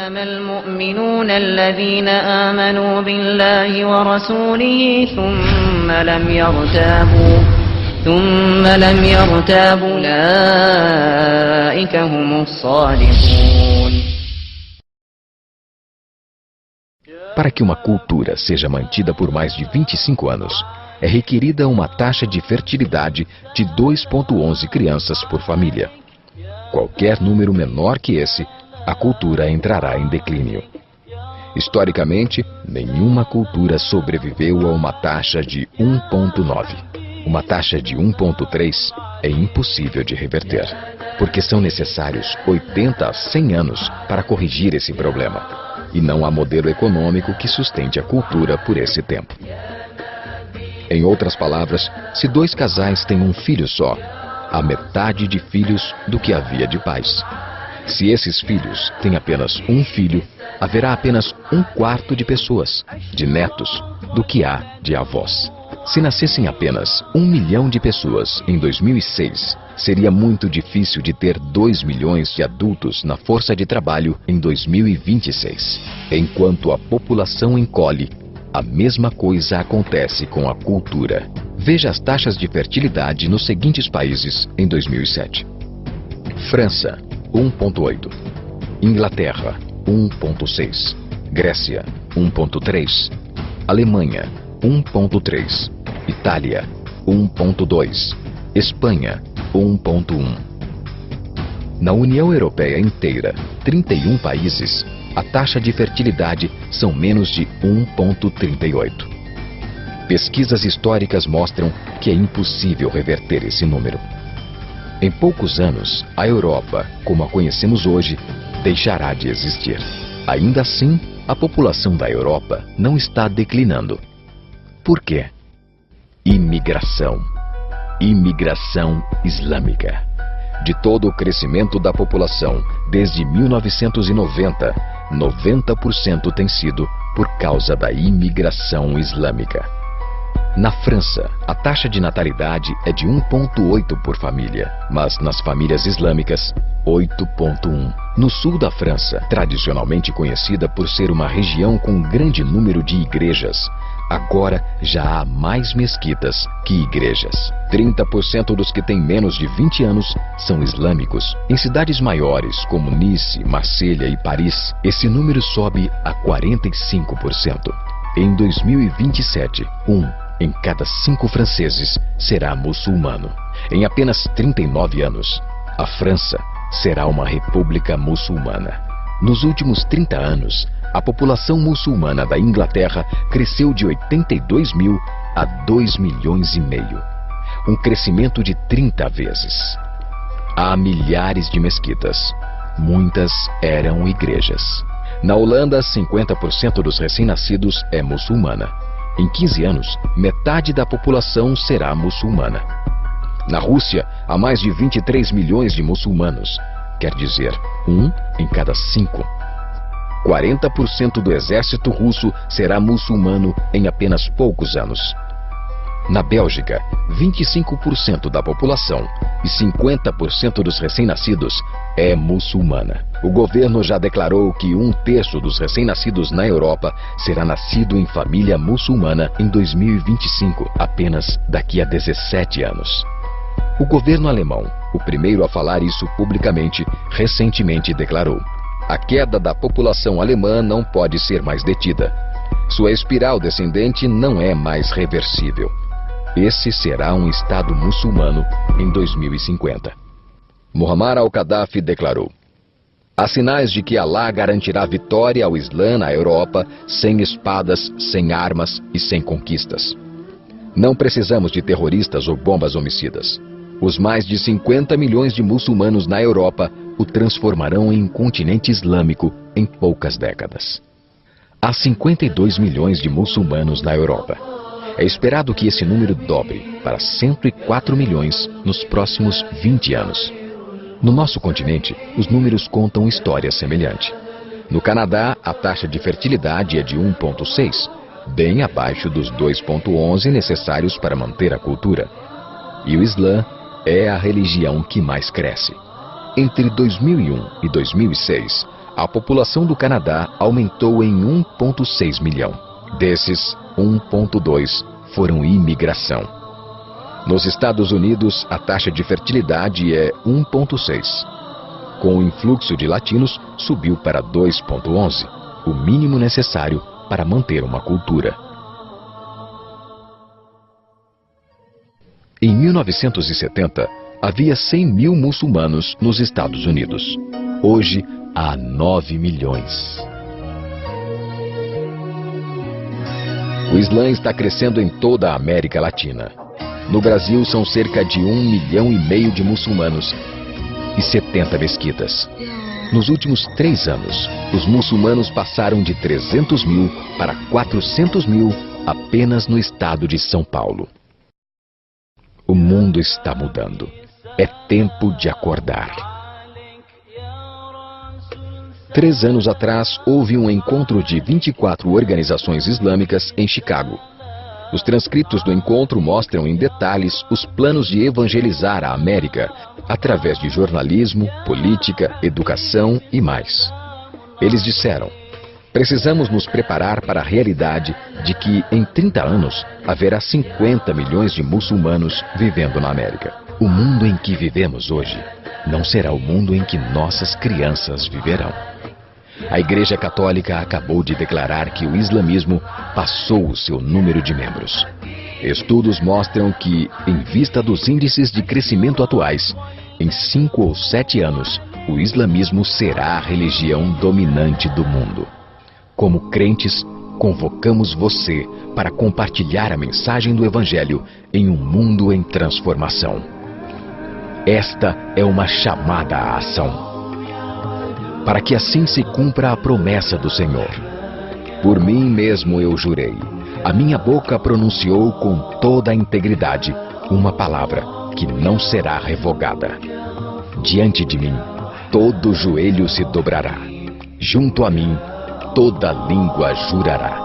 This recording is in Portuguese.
إنما المؤمنون الذين آمنوا بالله ورسوله ثم لم يرتابوا أولئك هم الصادقون. Para que uma cultura seja mantida por mais de 25 anos, é requerida uma taxa de fertilidade de 2,11 crianças por família. Qualquer número menor que esse, a cultura entrará em declínio. Historicamente, nenhuma cultura sobreviveu a uma taxa de 1,9. Uma taxa de 1,3 é impossível de reverter, porque são necessários 80 a 100 anos para corrigir esse problema. E não há modelo econômico que sustente a cultura por esse tempo. Em outras palavras, se dois casais têm um filho só, há metade de filhos do que havia de pais. Se esses filhos têm apenas um filho, haverá apenas 1/4 de pessoas, de netos, do que há de avós. Se nascessem apenas 1 milhão de pessoas em 2006, seria muito difícil de ter 2 milhões de adultos na força de trabalho em 2026. Enquanto a população encolhe, a mesma coisa acontece com a cultura. Veja as taxas de fertilidade nos seguintes países em 2007. França, 1,8. Inglaterra, 1,6. Grécia, 1,3. Alemanha, 1,3. Itália, 1,2. Espanha, 1,1. Na União Europeia inteira, 31 países, a taxa de fertilidade são menos de 1,38. Pesquisas históricas mostram que é impossível reverter esse número. Em poucos anos, a Europa, como a conhecemos hoje, deixará de existir. Ainda assim, a população da Europa não está declinando. Por quê? Imigração. Imigração islâmica. De todo o crescimento da população, desde 1990, 90% tem sido por causa da imigração islâmica. Na França, a taxa de natalidade é de 1,8 por família, mas nas famílias islâmicas, 8,1. No sul da França, tradicionalmente conhecida por ser uma região com um grande número de igrejas, agora já há mais mesquitas que igrejas. 30% dos que têm menos de 20 anos são islâmicos. Em cidades maiores, como Nice, Marselha e Paris, esse número sobe a 45%. Em 2027, 1 em cada 5 franceses será muçulmano. Em apenas 39 anos, a França será uma república muçulmana. Nos últimos 30 anos, a população muçulmana da Inglaterra cresceu de 82 mil a 2 milhões e meio. Um crescimento de 30 vezes. Há milhares de mesquitas. Muitas eram igrejas. Na Holanda, 50% dos recém-nascidos é muçulmana. Em 15 anos, metade da população será muçulmana. Na Rússia, há mais de 23 milhões de muçulmanos. Quer dizer, 1 em cada 5. 40% do exército russo será muçulmano em apenas poucos anos. Na Bélgica, 25% da população e 50% dos recém-nascidos é muçulmana. O governo já declarou que 1/3 dos recém-nascidos na Europa será nascido em família muçulmana em 2025, apenas daqui a 17 anos. O governo alemão, o primeiro a falar isso publicamente, recentemente declarou: a queda da população alemã não pode ser mais detida. Sua espiral descendente não é mais reversível. Esse será um Estado muçulmano em 2050. Muammar al-Gaddafi declarou: há sinais de que Alá garantirá vitória ao Islã na Europa sem espadas, sem armas e sem conquistas. Não precisamos de terroristas ou bombas homicidas. Os mais de 50 milhões de muçulmanos na Europa o transformarão em um continente islâmico em poucas décadas. Há 52 milhões de muçulmanos na Europa. É esperado que esse número dobre para 104 milhões nos próximos 20 anos. No nosso continente, os números contam história semelhante. No Canadá, a taxa de fertilidade é de 1,6, bem abaixo dos 2,11 necessários para manter a cultura. E o Islã é a religião que mais cresce. Entre 2001 e 2006, a população do Canadá aumentou em 1,6 milhão. Desses, 1,2 foram imigração. Nos Estados Unidos, a taxa de fertilidade é 1,6. Com o influxo de latinos, subiu para 2,11, o mínimo necessário para manter uma cultura. Em 1970, havia 100 mil muçulmanos nos Estados Unidos. Hoje, há 9 milhões. O Islã está crescendo em toda a América Latina. No Brasil, são cerca de 1,5 milhão de muçulmanos e 70 mesquitas. Nos últimos 3 anos, os muçulmanos passaram de 300 mil para 400 mil apenas no estado de São Paulo. O mundo está mudando. É tempo de acordar. 3 anos atrás, houve um encontro de 24 organizações islâmicas em Chicago. Os transcritos do encontro mostram em detalhes os planos de evangelizar a América através de jornalismo, política, educação e mais. Eles disseram: precisamos nos preparar para a realidade de que, em 30 anos, haverá 50 milhões de muçulmanos vivendo na América. O mundo em que vivemos hoje não será o mundo em que nossas crianças viverão. A Igreja Católica acabou de declarar que o islamismo passou o seu número de membros. Estudos mostram que, em vista dos índices de crescimento atuais, em 5 ou 7 anos, o islamismo será a religião dominante do mundo. Como crentes, convocamos você para compartilhar a mensagem do Evangelho em um mundo em transformação. Esta é uma chamada à ação, para que assim se cumpra a promessa do Senhor. Por mim mesmo eu jurei, a minha boca pronunciou com toda a integridade uma palavra que não será revogada. Diante de mim, todo joelho se dobrará. Junto a mim, toda língua jurará.